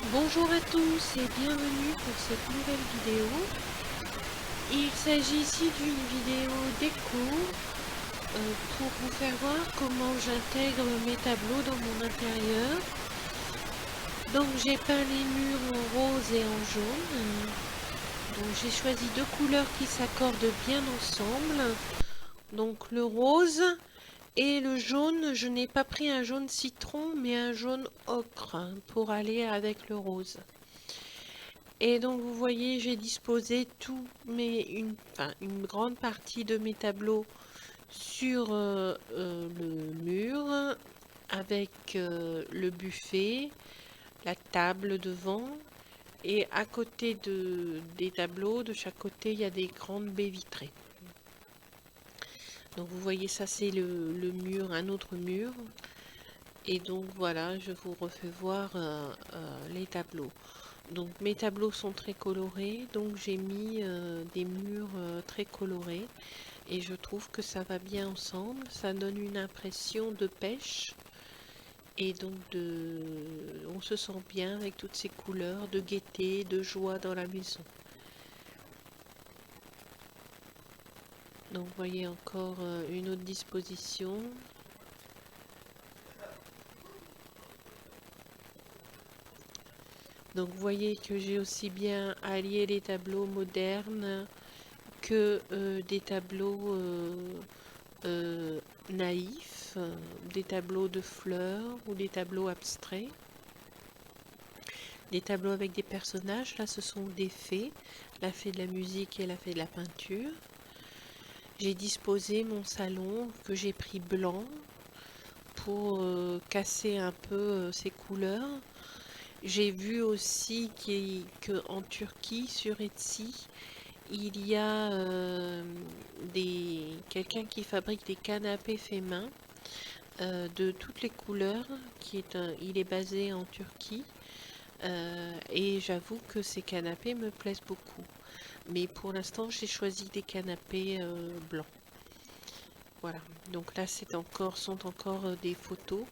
Bonjour à tous et bienvenue pour cette nouvelle vidéo. Il s'agit ici d'une vidéo déco pour vous faire voir comment j'intègre mes tableaux dans mon intérieur. Donc j'ai peint les murs en rose et en jaune. Donc j'ai choisi deux couleurs qui s'accordent bien ensemble. Donc le rose et le jaune. Je n'ai pas pris un jaune citron mais un jaune ocre pour aller avec le rose. Et donc vous voyez, j'ai disposé une grande partie de mes tableaux sur le mur avec le buffet, la table devant et à côté des tableaux, de chaque côté, il y a des grandes baies vitrées. Donc vous voyez, ça c'est le mur, un autre mur. Et donc voilà, je vous refais voir les tableaux. Donc mes tableaux sont très colorés, donc j'ai mis des murs très colorés et je trouve que ça va bien ensemble, ça donne une impression de pêche et donc on se sent bien avec toutes ces couleurs de gaieté, de joie dans la maison. Donc vous voyez encore une autre disposition. Donc vous voyez que j'ai aussi bien allié les tableaux modernes que des tableaux naïfs, des tableaux de fleurs ou des tableaux abstraits. Des tableaux avec des personnages, là ce sont des fées, la fée de la musique et la fée de la peinture. J'ai disposé mon salon que j'ai pris blanc pour casser un peu ces couleurs. J'ai vu aussi qu'en Turquie, sur Etsy, il y a quelqu'un qui fabrique des canapés faits main de toutes les couleurs. Il est basé en Turquie. Et j'avoue que ces canapés me plaisent beaucoup. Mais pour l'instant, j'ai choisi des canapés blancs. Voilà. Donc là, sont encore des photos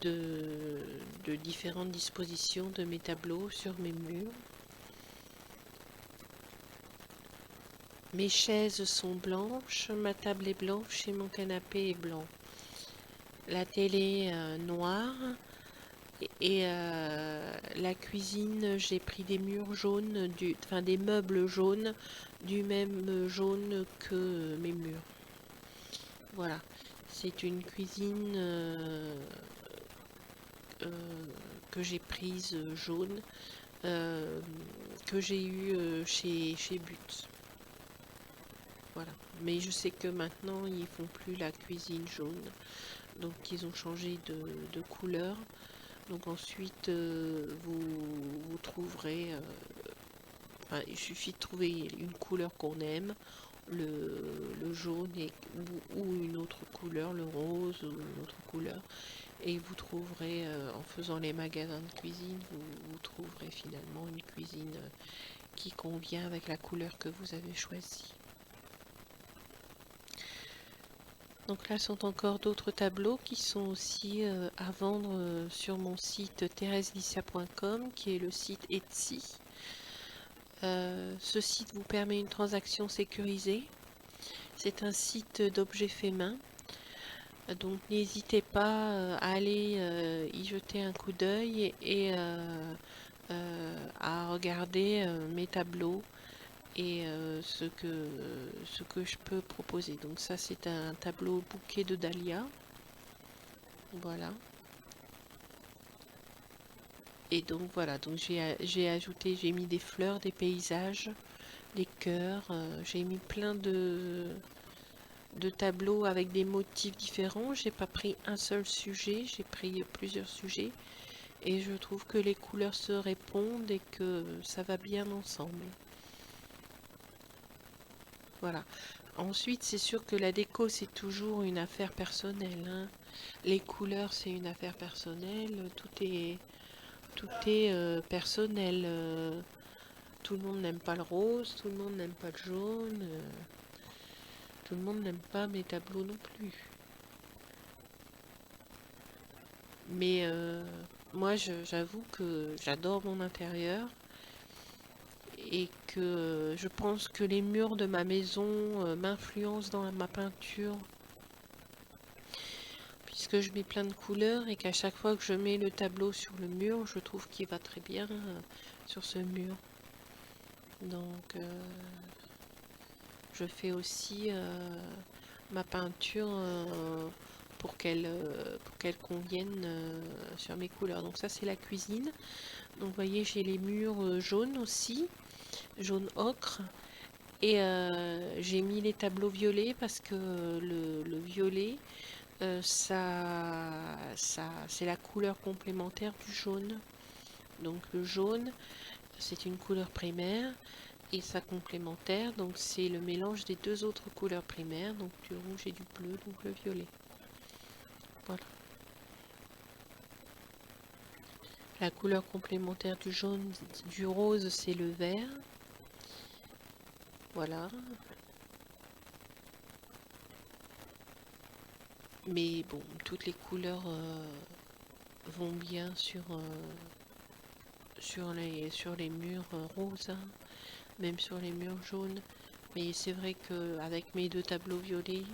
de différentes dispositions de mes tableaux sur mes murs. Mes chaises sont blanches, ma table est blanche et mon canapé est blanc. La télé noire et la cuisine, j'ai pris des murs jaunes, des meubles jaunes du même jaune que mes murs. Voilà, c'est une cuisine que j'ai prise jaune, que j'ai eue chez But. Voilà. Mais je sais que maintenant ils font plus la cuisine jaune, donc ils ont changé de couleur. Donc ensuite vous trouverez, il suffit de trouver une couleur qu'on aime, le jaune ou une autre couleur, le rose ou une autre couleur, et vous trouverez, en faisant les magasins de cuisine, vous trouverez finalement une cuisine qui convient avec la couleur que vous avez choisie. Donc là sont encore d'autres tableaux qui sont aussi à vendre sur mon site thereselicia.com qui est le site Etsy. Ce site vous permet une transaction sécurisée. C'est un site d'objets faits main. Donc n'hésitez pas à aller y jeter un coup d'œil et à regarder mes tableaux et ce que je peux proposer. Donc ça c'est un tableau bouquet de dahlia. Voilà. Et donc voilà, donc j'ai mis des fleurs, des paysages, des cœurs, j'ai mis plein de tableaux avec des motifs différents. J'ai pas pris un seul sujet, j'ai pris plusieurs sujets et je trouve que les couleurs se répondent et que ça va bien ensemble. Voilà. Ensuite, c'est sûr que la déco, c'est toujours une affaire personnelle, hein. Les couleurs, c'est une affaire personnelle. Tout est personnel. Tout le monde n'aime pas le rose, tout le monde n'aime pas le jaune. Tout le monde n'aime pas mes tableaux non plus. Mais moi j'avoue que j'adore mon intérieur et que je pense que les murs de ma maison m'influencent dans ma peinture puisque je mets plein de couleurs et qu'à chaque fois que je mets le tableau sur le mur, je trouve qu'il va très bien sur ce mur. Donc je fais aussi ma peinture pour qu'elle convienne sur mes couleurs. Donc ça c'est la cuisine. Donc vous voyez j'ai les murs jaunes aussi, jaune ocre. Et j'ai mis les tableaux violets parce que le violet, c'est la couleur complémentaire du jaune. Donc le jaune, c'est une couleur primaire et sa complémentaire, donc c'est le mélange des deux autres couleurs primaires, donc du rouge et du bleu, donc le violet. Voilà. La couleur complémentaire du jaune, du rose, c'est le vert. Voilà. Mais bon, toutes les couleurs vont bien sur les murs roses, hein, même sur les murs jaunes. Mais c'est vrai qu'avec mes deux tableaux violets,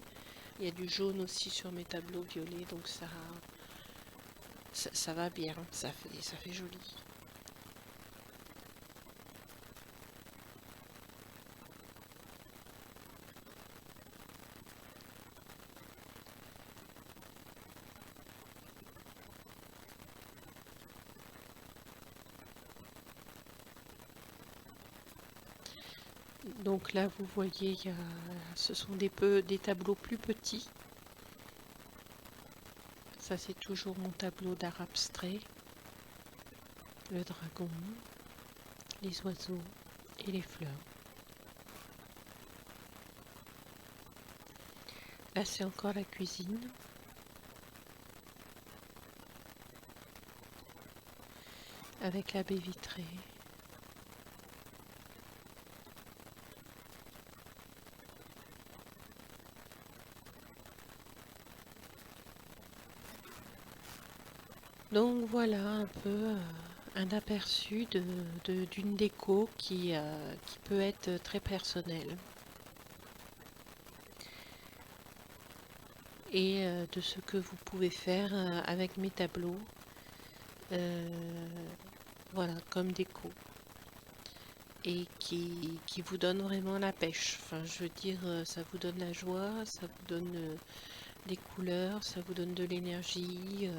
il y a du jaune aussi sur mes tableaux violets, donc ça va bien, ça fait joli. Donc là, vous voyez, ce sont des tableaux plus petits. Ça, c'est toujours mon tableau d'art abstrait. Le dragon, les oiseaux et les fleurs. Là, c'est encore la cuisine. Avec la baie vitrée. Donc voilà un peu un aperçu d'une déco qui peut être très personnelle. Et de ce que vous pouvez faire avec mes tableaux. Voilà, comme déco. Et qui vous donne vraiment la pêche. Enfin, je veux dire, ça vous donne la joie, ça vous donne des couleurs, ça vous donne de l'énergie.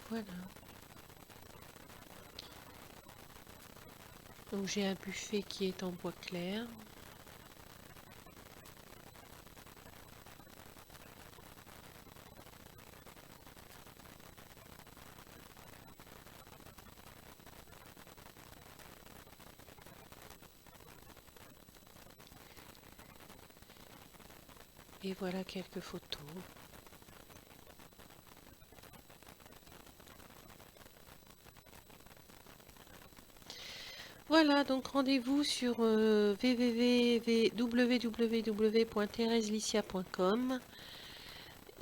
Voilà. Donc j'ai un buffet qui est en bois clair. Et voilà quelques photos. Voilà, donc rendez-vous sur www.thereselicia.com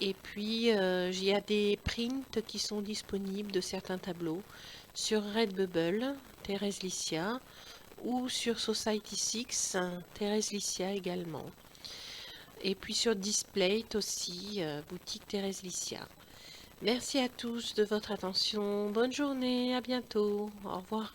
et puis il y a des prints qui sont disponibles de certains tableaux sur Redbubble, Thérèse Licia, ou sur Society6, Thérèse Licia également. Et puis sur Displate aussi, boutique Thérèse Licia. Merci à tous de votre attention. Bonne journée, à bientôt. Au revoir.